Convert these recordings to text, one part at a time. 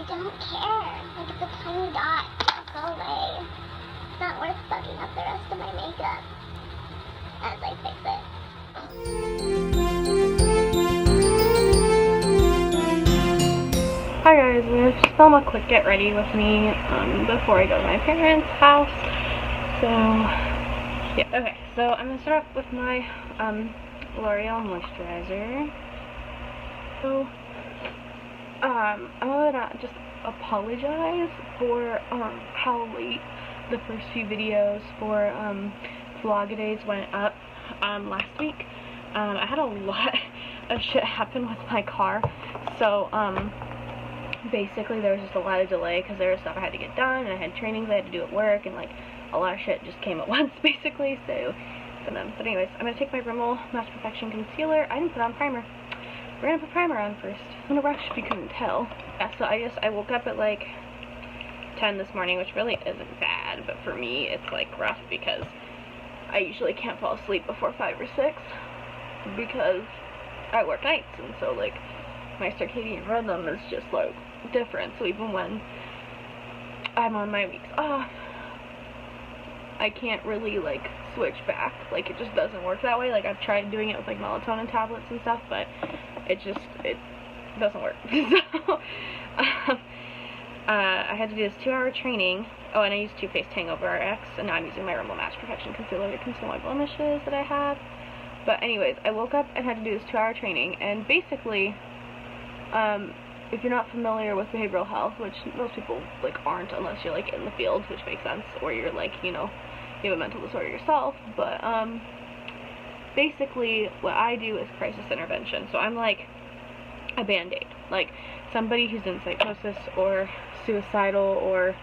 don't care. Like, it's a tiny dot. It'll go away. It's not worth fucking up the rest of my makeup as I fix it. Hi guys, I'm going to just film a quick get ready with me before I go to my parents' house. So, yeah, okay, so I'm going to start off with my L'Oreal moisturizer. So, I'm going to just apologize for how late the first few videos for Vlogadays went up last week. I had a lot of shit happen with my car, so basically there was just a lot of delay because there was stuff I had to get done, and I had trainings I had to do at work, and like a lot of shit just came at once basically. So but anyways, I'm gonna take my Rimmel Match Perfection concealer. I didn't put on primer. We're gonna put primer on first. I'm in a rush if you couldn't tell. Yeah, so I woke up at like 10 this morning, which really isn't bad, but for me it's like rough because I usually can't fall asleep before 5 or 6 because I work nights, and so like my circadian rhythm is just like different. So even when I'm on my weeks off, I can't really like switch back. Like, it just doesn't work that way. Like, I've tried doing it with like melatonin tablets and stuff, but it doesn't work. So I had to do this 2-hour training. Oh, and I used Too Faced Hangover RX, and now I'm using my Rimmel Match Perfection concealer to conceal my blemishes that I have. But anyways, I woke up and had to do this 2-hour training, and basically, if you're not familiar with behavioral health, which most people like aren't unless you're like in the field, which makes sense, or you're like, you know, you have a mental disorder yourself, but basically what I do is crisis intervention. So I'm like a band-aid, like somebody who's in psychosis or suicidal, or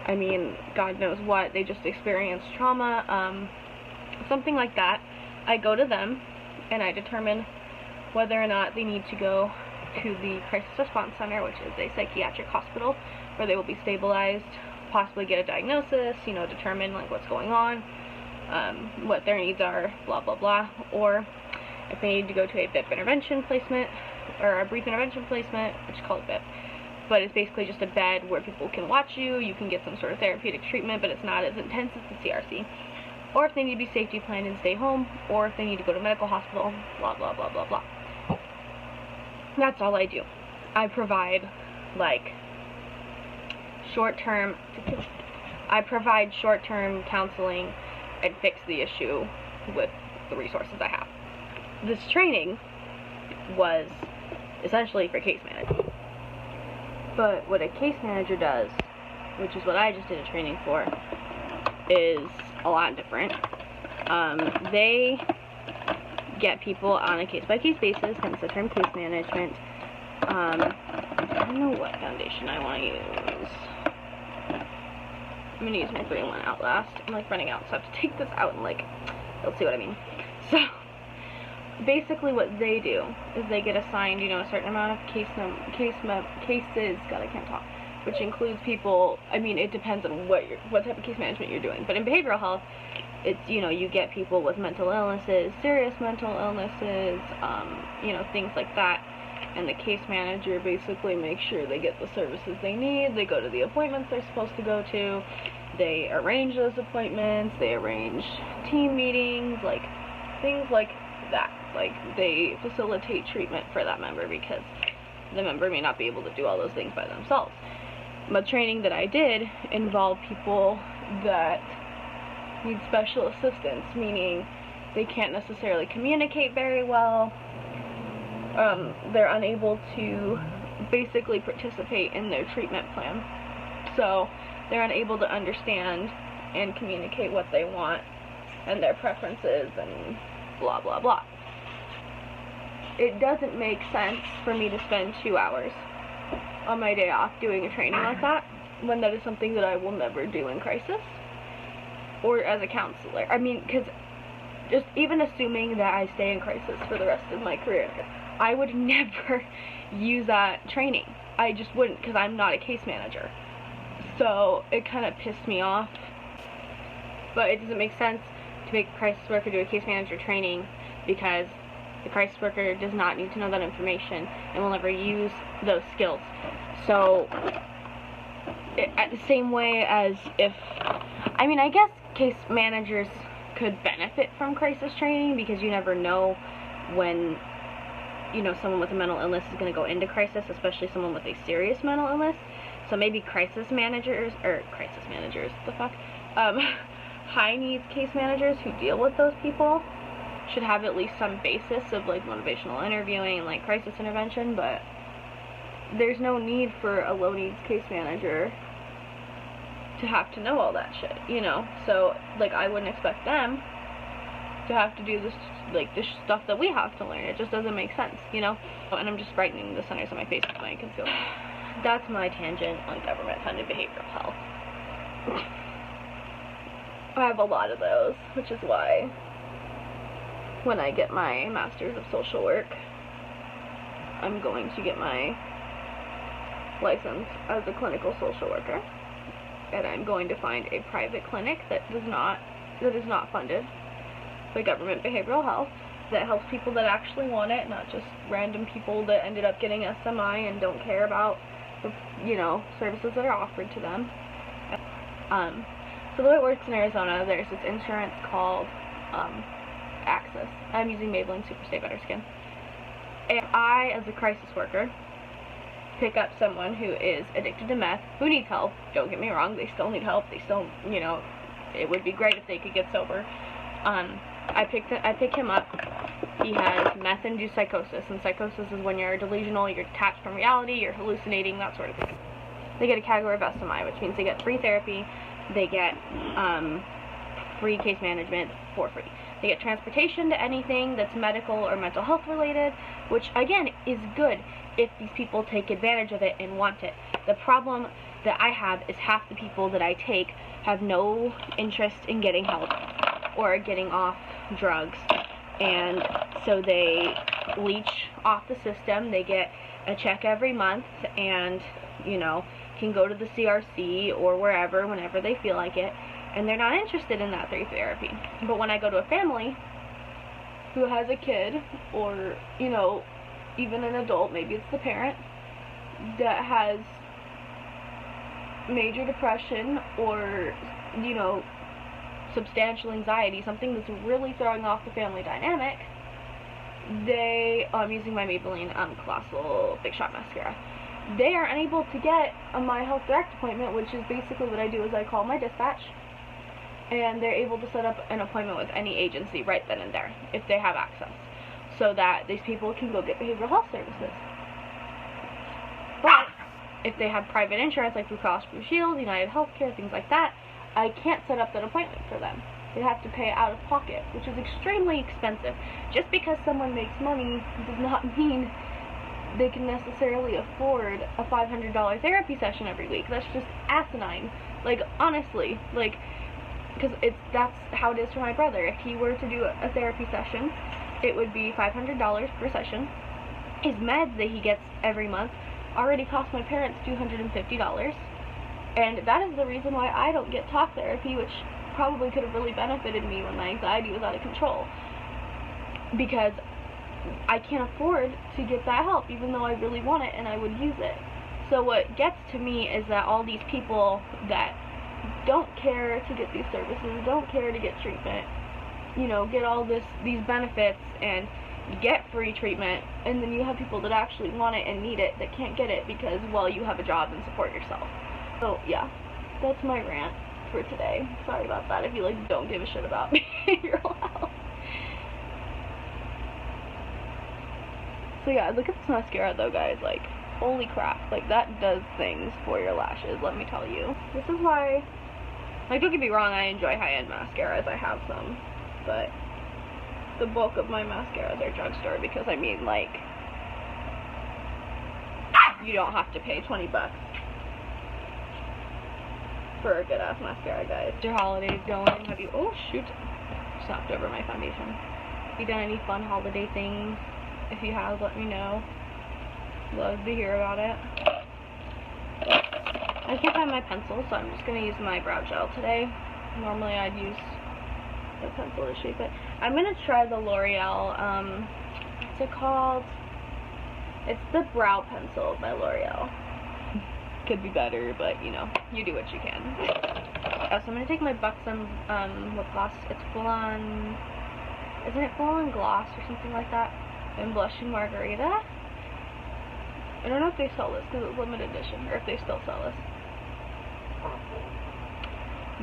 I mean, God knows what, they just experienced trauma, something like that. I go to them and I determine whether or not they need to go to the Crisis Response Center, which is a psychiatric hospital where they will be stabilized, possibly get a diagnosis, you know, determine like what's going on, what their needs are, blah blah blah, or if they need to go to a BIP intervention placement, or a brief intervention placement, which is called BIP, but it's basically just a bed where people can watch you, you can get some sort of therapeutic treatment, but it's not as intense as the CRC, or if they need to be safety planned and stay home, or if they need to go to medical hospital, blah blah blah blah blah. That's all I do. I provide like short-term counseling and fix the issue with the resources I have. This training was essentially for case management. But what a case manager does, which is what I just did a training for, is a lot different. They get people on a case-by-case basis, hence the term case management. I don't know what foundation I want to use. I'm going to use my 3-in-1 Outlast. I'm like running out, so I have to take this out and like, you'll see what I mean. So, basically what they do is they get assigned, you know, a certain amount of cases, God, I can't talk, which includes people, I mean, it depends on what type of case management you're doing, but in behavioral health, it's, you know, you get people with mental illnesses, serious mental illnesses, you know, things like that, and the case manager basically makes sure they get the services they need, they go to the appointments they're supposed to go to, they arrange those appointments, they arrange team meetings, like, things like that, like, they facilitate treatment for that member because the member may not be able to do all those things by themselves. The training that I did involved people that need special assistance, meaning they can't necessarily communicate very well, they're unable to basically participate in their treatment plan, so they're unable to understand and communicate what they want and their preferences and blah blah blah. It doesn't make sense for me to spend 2 hours on my day off doing a training like that when that is something that I will never do in crisis or as a counselor. I mean, because just even assuming that I stay in crisis for the rest of my career, I would never use that training. I just wouldn't, because I'm not a case manager. So it kind of pissed me off. But it doesn't make sense to make a crisis worker do a case manager training because The crisis worker does not need to know that information and will never use those skills. So, the same way as if, I mean, I guess case managers could benefit from crisis training, because you never know when, you know, someone with a mental illness is going to go into crisis, especially someone with a serious mental illness. So maybe crisis managers, high needs case managers who deal with those people should have at least some basis of, like, motivational interviewing and, like, crisis intervention, but there's no need for a low needs case manager to have to know all that shit, you know? So, like, I wouldn't expect them to have to do this, like, this stuff that we have to learn. It just doesn't make sense, you know? And I'm just brightening the centers of my face with my concealer. That's my tangent on government-funded behavioral health. I have a lot of those, which is why when I get my Master's of Social Work, I'm going to get my license as a clinical social worker, and I'm going to find a private clinic that is not funded by government behavioral health, that helps people that actually want it, not just random people that ended up getting SMI and don't care about the, you know, services that are offered to them. So the way it works in Arizona, there's this insurance called Access. I'm using Maybelline Super Stay Better Skin. And I, as a crisis worker, pick up someone who is addicted to meth, who needs help. Don't get me wrong, they still need help. They still, you know, it would be great if they could get sober. I pick him up. He has meth-induced psychosis, and psychosis is when you're delusional, you're detached from reality, you're hallucinating, that sort of thing. They get a category of SMI, which means they get free therapy, they get free case management for free. They get transportation to anything that's medical or mental health related, which again is good if these people take advantage of it and want it. The problem that I have is half the people that I take have no interest in getting help or getting off drugs, and so they leech off the system. They get a check every month and, you know, can go to the CRC or wherever whenever they feel like it, and they're not interested in that free therapy. But when I go to a family who has a kid, or, you know, even an adult, maybe it's the parent, that has major depression or, you know, substantial anxiety, something that's really throwing off the family dynamic, I'm using my Maybelline Colossal Big Shot Mascara. They are unable to get a My Health Direct appointment, which is basically what I do is I call my dispatch, and they're able to set up an appointment with any agency right then and there, if they have access, so that these people can go get behavioral health services. But if they have private insurance, like Blue Cross Blue Shield, United Healthcare, things like that, I can't set up that appointment for them. They have to pay out of pocket, which is extremely expensive. Just because someone makes money does not mean they can necessarily afford a $500 therapy session every week. That's just asinine. Like, honestly, like, because that's how it is for my brother. If he were to do a therapy session, it would be $500 per session. His meds that he gets every month already cost my parents $250. And that is the reason why I don't get talk therapy, which probably could have really benefited me when my anxiety was out of control. Because I can't afford to get that help, even though I really want it and I would use it. So what gets to me is that all these people that don't care to get these services, don't care to get treatment, you know, get all these benefits and get free treatment, and then you have people that actually want it and need it that can't get it because, well, you have a job and support yourself. So, yeah, that's my rant for today. Sorry about that if you, like, don't give a shit about behavioral health. So, yeah, look at this mascara, though, guys. Like, holy crap. Like, that does things for your lashes, let me tell you. This is why, like, don't get me wrong, I enjoy high-end mascaras. I have some, but the bulk of my mascaras are drugstore because, I mean, like, you don't have to pay 20 bucks for a good-ass mascara, guys. Your holidays going? Have you, oh shoot, just knocked over my foundation. Have you done any fun holiday things? If you have, let me know. Love to hear about it. I can't find my pencil, so I'm just going to use my brow gel today. Normally I'd use a pencil to shape it. I'm going to try the L'Oreal what's it called? It's the brow pencil by L'Oreal. Could be better, but you know, you do what you can. So I'm gonna take my Buxom lip gloss. It's full on, isn't it full on gloss or something like that? And blushing margarita. I don't know if they sell this because it's limited edition, or if they still sell this.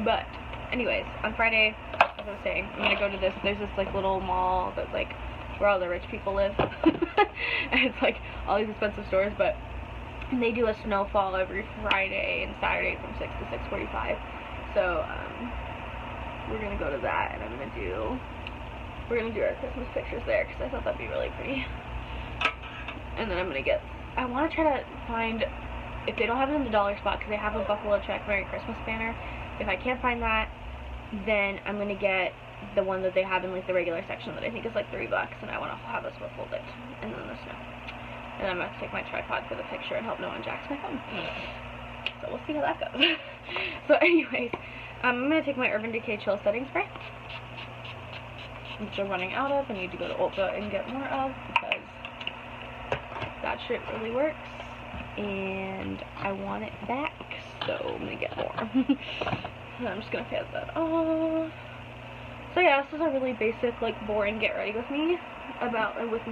But anyways, on Friday, as I was saying, I'm gonna go to this. There's this like little mall that's like where all the rich people live, and it's like all these expensive stores. But they do a snowfall every Friday and Saturday from 6 to 6:45. So we're gonna go to that, and we're gonna do our Christmas pictures there because I thought that'd be really pretty. And then I want to try to find, if they don't have it in the dollar spot, because they have a Buffalo Track Merry Christmas banner. If I can't find that, then I'm going to get the one that they have in like the regular section that I think is like $3, and I want to have us hold it, and then the snow. And I'm going to take my tripod for the picture and hope no one jacks my phone. So we'll see how that goes. So anyways, I'm going to take my Urban Decay Chill Setting Spray, which I'm running out of. I need to go to Ulta and get more of, because that shit really works, and I want it back, so I'm gonna get more. And I'm just gonna pass that off. So yeah, this is a really basic, like, boring get ready with me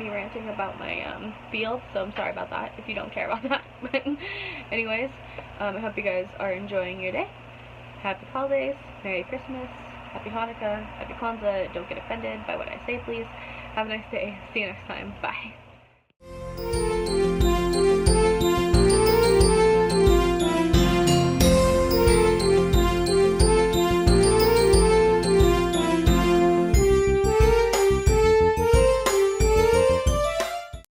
ranting about my field, so I'm sorry about that if you don't care about that. But anyways, I hope you guys are enjoying your day. Happy holidays, Merry Christmas, Happy Hanukkah, Happy Kwanzaa. Don't get offended by what I say, please. Have a nice day. See you next time. Bye.